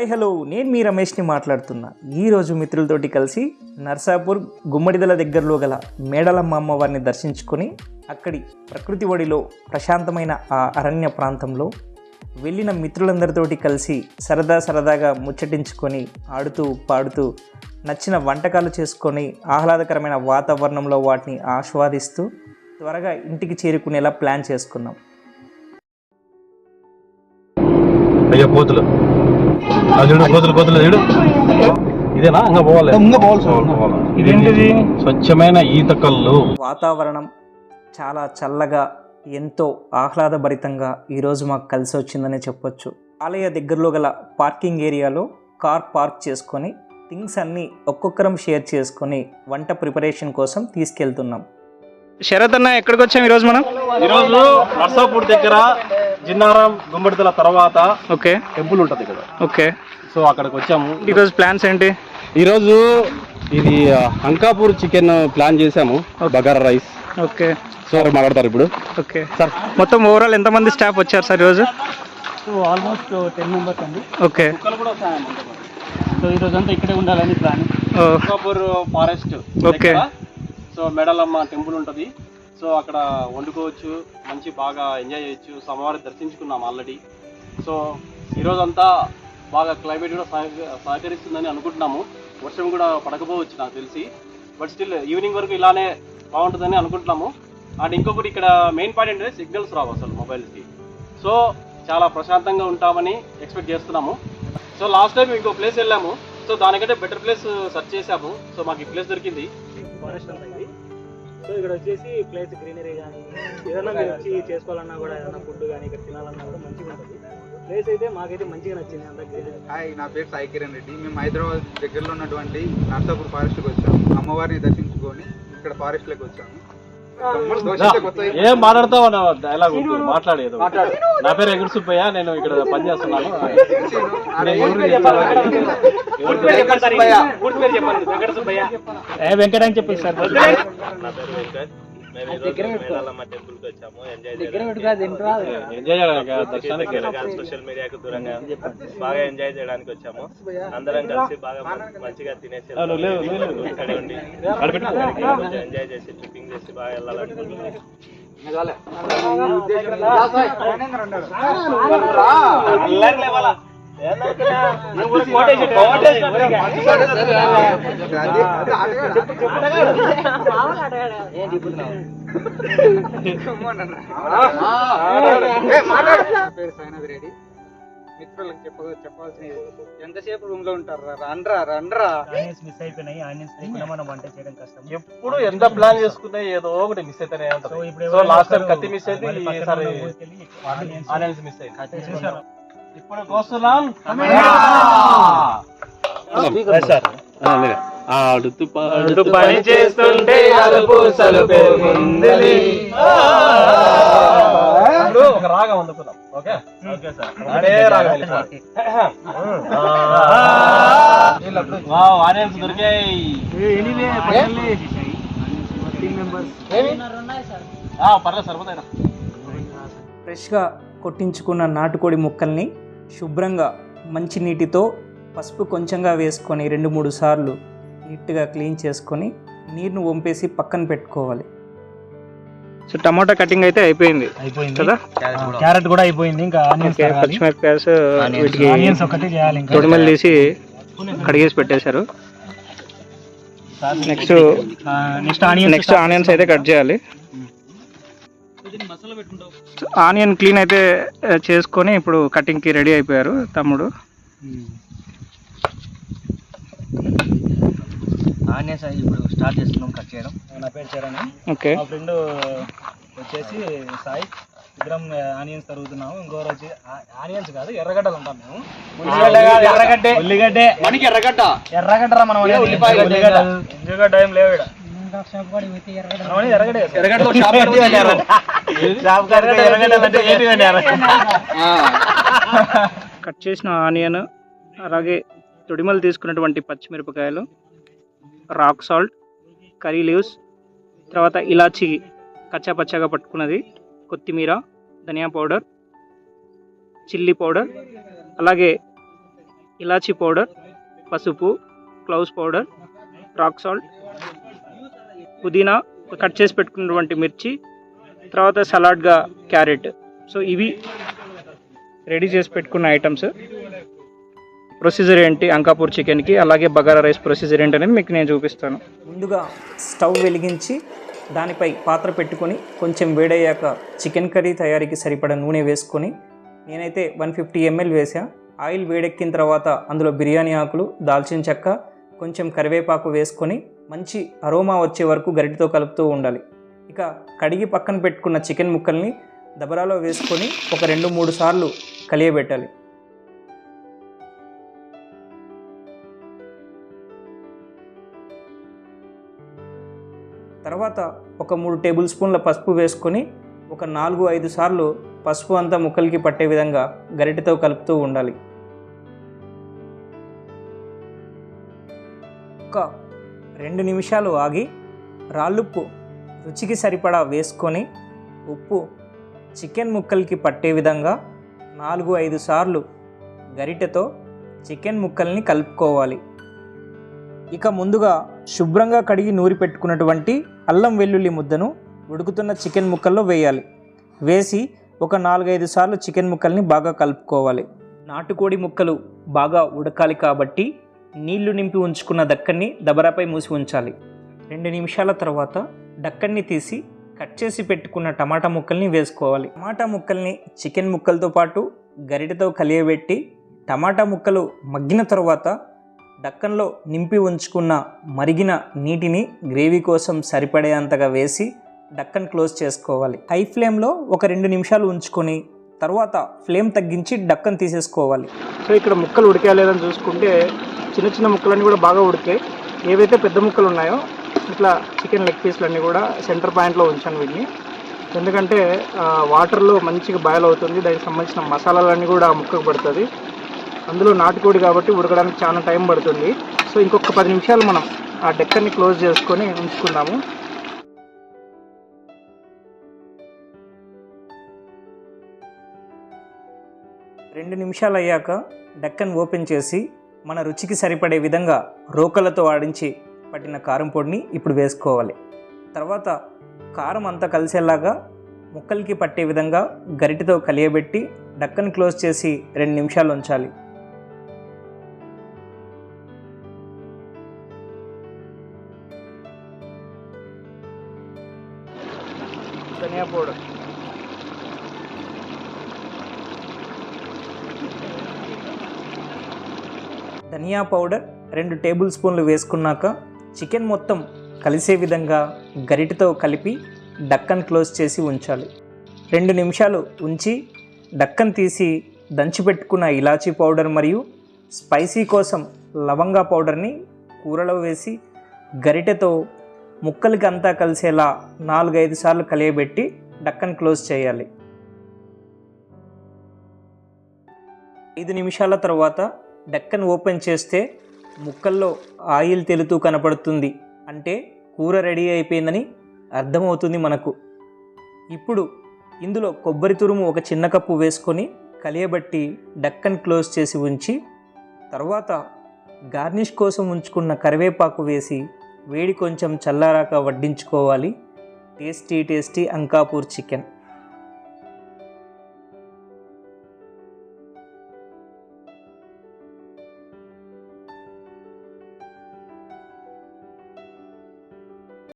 Hi hello, నేను మీ రమేష్ని మాట్లాడుతున్నా. ఈరోజు మిత్రులతోటి కలిసి నర్సాపూర్ గుమ్మడిదల దగ్గరలో గల మేడలమ్మ అమ్మవారిని దర్శించుకొని అక్కడి ప్రకృతి ఒడిలో ప్రశాంతమైన ఆ అరణ్య ప్రాంతంలో వెళ్ళిన మిత్రులందరితోటి కలిసి సరదాగా ముచ్చటించుకొని ఆడుతూ పాడుతూ నచ్చిన వంటకాలు చేసుకొని ఆహ్లాదకరమైన వాతావరణంలో వాటిని ఆస్వాదిస్తూ త్వరగా ఇంటికి చేరుకునేలా ప్లాన్ చేసుకున్నాం. అయ్యో కోతులు ఇదేనా ఇదేంటిది? స్వచ్ఛమైన ఈత కళ్ళు. వాతావరణం చాలా చల్లగా ఎంతో ఆహ్లాదభరితంగా ఈరోజు మాకు కలిసి వచ్చిందనే చెప్పొచ్చు. ఆలయ దగ్గరలో గల పార్కింగ్ ఏరియాలో కార్ పార్క్ చేసుకొని థింగ్స్ అన్నీ ఒక్కొక్కరం షేర్ చేసుకొని వంట ప్రిపరేషన్ కోసం తీసుకెళ్తున్నాం. శరత్ అన్న, ఎక్కడికి వచ్చాం ఈరోజు మనం? ఈరోజు నర్సాపూర్ దగ్గర జిన్నారం గుమ్మడిదల తర్వాత ఓకే టెంపుల్ ఉంటుంది ఇక్కడ. ఓకే, సో అక్కడికి వచ్చాము. ఈరోజు ప్లాన్స్ ఏంటి? ఈరోజు ఇది అంకాపూర్ చికెన్ ప్లాన్ చేసాము, బగారా రైస్. ఓకే, సో మాట్లాడతారు ఇప్పుడు. ఓకే సార్, మొత్తం ఓవరాల్ ఎంతమంది స్టాఫ్ వచ్చారు సార్ ఈరోజు? ఆల్మోస్ట్ 10 మెంబర్స్ అండి. ఓకే, సో ఈరోజు అంతా ఇక్కడే ఉండాలని plan. Ankapur forest. Okay, so Medalamma temple ఉంటుంది. సో అక్కడ వండుకోవచ్చు, మంచి బాగా ఎంజాయ్ చేయొచ్చు. అమ్మవారిని దర్శించుకున్నాం ఆల్రెడీ. సో ఈరోజంతా బాగా క్లైమేట్ కూడా సహకరిస్తుందని అనుకుంటున్నాము. వర్షం కూడా పడకపోవచ్చు నాకు తెలిసి, బట్ స్టిల్ ఈవినింగ్ వరకు ఇలానే బాగుంటుందని అనుకుంటున్నాము. అండ్ ఇంకొకటి ఇక్కడ మెయిన్ పాయింట్ ఏంటంటే సిగ్నల్స్ రావు అసలు మొబైల్స్కి. సో చాలా ప్రశాంతంగా ఉంటామని ఎక్స్పెక్ట్ చేస్తున్నాము. సో లాస్ట్ టైం ఇంకో ప్లేస్ వెళ్ళాము. సో దానికంటే బెటర్ ప్లేస్ సెర్చ్ చేసాము. సో మాకు ఈ ప్లేస్ దొరికింది. ఫారెస్ట్ అనేది. సో ఇక్కడ వచ్చేసి ప్లేస్ గ్రీనరీ కానీ ఏదైనా మీరు వచ్చి చేసుకోవాలన్నా కూడా, ఏదైనా ఫుడ్ కానీ ఇక్కడ తినాలన్నా కూడా మంచిగా ఉంటుంది. ప్లేస్ అయితే మాకైతే మంచిగా నచ్చింది అంత గ్రీనరీ. హాయ్, నా పేరు సాయి కిరణ్ రెడ్డి. మేము హైదరాబాద్ దగ్గరలో ఉన్నటువంటి నర్సాపూర్ ఫారెస్ట్కి వచ్చాము. అమ్మవారిని దర్శించుకొని ఇక్కడ ఫారెస్ట్లోకి వచ్చాము. ఏం మాట్లాడతావు అన్న డైలాగ్ మాట్లాడేది. నా పేరు ఎగురు సుబ్బయ్య, నేను ఇక్కడ పని చేస్తున్నాను. వెంకట అని చెప్పండి సార్. సోషల్ మీడియాకు దూరంగా బాగా ఎంజాయ్ చేయడానికి వచ్చాము. అందరం కలిసి బాగా మంచిగా తినేసి ఇక్కడే ఉండి ఎంజాయ్ చేసి ట్రిప్పింగ్ చేసి బాగా వెళ్ళాలనుకుంటున్నాం. మిత్రులకు చెప్పాల్సిన ఎంతసేపు రూమ్ లో ఉంటారు? రండ్రా మిస్ అయిపోయినాయి. ఆనియన్స్ లేకుండా మనం వంట చేయడం కష్టం. ఎప్పుడు ఎంత ప్లాన్ చేసుకున్నా ఏదో ఒకటి మిస్ అయితేనే ఉంటుంది. సో లాస్ట్ టైం కత్తి మిస్ అయింది, ఈసారి ఆనియన్స్ మిస్ అయింది. ఇప్పుడు కోస్తున్నాం. ఆడుతూ పాడుతూ పని చేస్తుంటే అలుపు సలుపే ముందులి. ఒక రాగం అందుకుందాం. ఓకే ఓకే సార్, అదే రాగం. ఆనియన్స్ దొరికాయి. పర్లేదు సరిపోతాయి. ఫ్రెష్గా కొట్టించుకున్న నాటుకోడి ముక్కల్ని శుభ్రంగా మంచి నీటితో పసుపు కొంచెంగా వేసుకొని 2-3 సార్లు నీట్గా క్లీన్ చేసుకొని నీరును వంపేసి పక్కన పెట్టుకోవాలి. సో టమాటా కటింగ్ అయితే అయిపోయింది కదా? క్యారెట్ కూడా అయిపోయింది. ఇంకా ఆనియన్స్ ఒకటి చేయాలి. తొడిమలు తీసి కడిగేసి పెట్టేశారు. నెక్స్ట్ ఆనియన్స్ అయితే కట్ చేయాలి. ఆనియన్ క్లీన్ అయితే చేసుకొని ఇప్పుడు కటింగ్కి రెడీ అయిపోయారు తమ్ముడు. ఆనియన్స్ ఇప్పుడు స్టార్ట్ చేస్తున్నాం కట్ చేయడం. నా పేరు చరణ్. ఓకే, మా ఫ్రెండ్ వచ్చేసి సాయి. ఇద్దరం ఆనియన్స్ తరుగుతున్నాము. ఇంకోరు వచ్చి ఆనియన్స్ కాదు, ఎర్రగడ్డలు అంటాం మేము. ఉల్లిగడ్డ మనకి ఎర్రగడ్డరా మనం. ఉల్లిగడ్డ ఏం లేవు ఇక్కడ. కట్ చేసిన ఆనియన్, అలాగే తొడిమలు తీసుకున్నటువంటి పచ్చిమిరపకాయలు, రాక్ సాల్ట్, కర్రీ లీవ్స్, తర్వాత ఇలాచి కచ్చా పచ్చగా పట్టుకున్నది, కొత్తిమీర, ధనియా పౌడర్, చిల్లీ పౌడర్, అలాగే ఇలాచీ పౌడర్, పసుపు, క్లౌస్ పౌడర్, రాక్ సాల్ట్, పుదీనా, కట్ చేసి పెట్టుకున్నటువంటి మిర్చి, తర్వాత సలాడ్గా క్యారెట్. సో ఇవి రెడీ చేసి పెట్టుకున్న ఐటమ్స్. ప్రొసీజర్ ఏంటి అంకాపూర్ చికెన్కి, అలాగే బగారా రైస్ ప్రొసీజర్ ఏంటి అనేది మీకు నేను చూపిస్తాను. ముందుగా స్టవ్ వెలిగించి దానిపై పాత్ర పెట్టుకొని కొంచెం వేడయ్యాక చికెన్ కర్రీ తయారీకి సరిపడా నూనె వేసుకొని, నేనైతే 150 ml వేసా. ఆయిల్ వేడెక్కిన తర్వాత అందులో బిర్యానీ ఆకులు, దాల్చిన చెక్క, కొంచెం కరివేపాకు వేసుకొని మంచి అరోమా వచ్చే వరకు గరిటెతో కలుపుతూ ఉండాలి. ఇక కడిగి పక్కన పెట్టుకున్న చికెన్ ముక్కల్ని దబరాలో వేసుకొని ఒక 2-3 సార్లు కలియబెట్టాలి. తర్వాత ఒక 3 టేబుల్ స్పూన్ల పసుపు వేసుకొని ఒక 4-5 సార్లు పసుపు అంతా ముక్కలకి పట్టే విధంగా గరిటెతో కలుపుతూ ఉండాలి. ఒక 2 నిమిషాలు ఆగి రాళ్ళుప్పు రుచికి సరిపడా వేసుకొని ఉప్పు చికెన్ ముక్కలకి పట్టే విధంగా 4-5 సార్లు గరిటెతో చికెన్ ముక్కల్ని కలుపుకోవాలి. ఇక ముందుగా శుభ్రంగా కడిగి నూరి పెట్టుకున్నటువంటి అల్లం వెల్లుల్లి ముద్దను ఉడుకుతున్న చికెన్ ముక్కల్లో వేయాలి. వేసి ఒక 4-5 సార్లు చికెన్ ముక్కల్ని బాగా కలుపుకోవాలి. నాటుకోడి ముక్కలు బాగా ఉడకాలి కాబట్టి నీళ్లు నింపి ఉంచుకున్న దక్కన్ని దబరాపై మూసి ఉంచాలి. 2 నిమిషాల తర్వాత డక్కన్ని తీసి కట్ చేసి పెట్టుకున్న టమాటా ముక్కల్ని వేసుకోవాలి. టమాటా ముక్కల్ని చికెన్ ముక్కలతో పాటు గరిటెతో కలియబెట్టి టమాటా ముక్కలు మగ్గిన తర్వాత డక్కన్లో నింపి ఉంచుకున్న మరిగిన నీటిని గ్రేవీ కోసం సరిపడేంతగా వేసి డక్కన్ క్లోజ్ చేసుకోవాలి. హై ఫ్లేమ్లో ఒక 2 నిమిషాలు ఉంచుకొని తర్వాత ఫ్లేమ్ తగ్గించి డక్కన్ తీసేసుకోవాలి. సో ఇక్కడ ముక్కలు ఉడికా లేదని చూసుకుంటే చిన్న చిన్న ముక్కలన్నీ కూడా బాగా ఉడికాయి. ఏవైతే పెద్ద ముక్కలు ఉన్నాయో ఇట్లా చికెన్ లెగ్ పీస్లన్నీ కూడా సెంటర్ పాయింట్లో ఉంచాను వీటిని. ఎందుకంటే వాటర్లో మంచిగా బాయిల్ అవుతుంది, దానికి సంబంధించిన మసాలాలన్నీ కూడా ముక్కకు పడుతుంది. అందులో నాటుకోడి కాబట్టి ఉడకడానికి చాలా టైం పడుతుంది. సో ఇంకొక 10 నిమిషాలు మనం ఆ డెక్కన్ని క్లోజ్ చేసుకొని ఉంచుకుందాము. రెండు నిమిషాలు అయ్యాక డక్కన్ ఓపెన్ చేసి మన రుచికి సరిపడే విధంగా రోకలతో ఆడించి పట్టిన కారం పొడిని ఇప్పుడు వేసుకోవాలి. తర్వాత కారం అంతా కలిసేలాగా ముక్కలకి పట్టే విధంగా గరిటెతో కలియబెట్టి డక్కన్ క్లోజ్ చేసి 2 నిమిషాలు ఉంచాలి. ధనియా పౌడర్, ధనియా పౌడర్ 2 టేబుల్ స్పూన్లు వేసుకున్నాక చికెన్ మొత్తం కలిసే విధంగా గరిటెతో కలిపి డక్కన్ క్లోజ్ చేసి ఉంచాలి. 2 నిమిషాలు ఉంచి డక్కన్ తీసి దంచిపెట్టుకున్న ఇలాచీ పౌడర్ మరియు స్పైసీ కోసం లవంగా పౌడర్ని కూరలో వేసి గరిటెతో ముక్కలకి అంతా కలిసేలా 4-5 సార్లు కలియబెట్టి డక్కన్ క్లోజ్ చేయాలి. 5 నిమిషాల తర్వాత డక్కన్ ఓపెన్ చేస్తే ముక్కల్లో ఆయిల్ తెలుతూ కనపడుతుంది. అంటే కూర రెడీ అయిపోయిందని అర్థమవుతుంది మనకు. ఇప్పుడు ఇందులో కొబ్బరి తురుము ఒక చిన్న కప్పు వేసుకొని కలియబట్టి డక్కన్ క్లోజ్ చేసి ఉంచి తర్వాత గార్నిష్ కోసం ఉంచుకున్న కరివేపాకు వేసి వేడి కొంచెం చల్లారాక వడ్డించుకోవాలి. Tasty Ankapur chicken.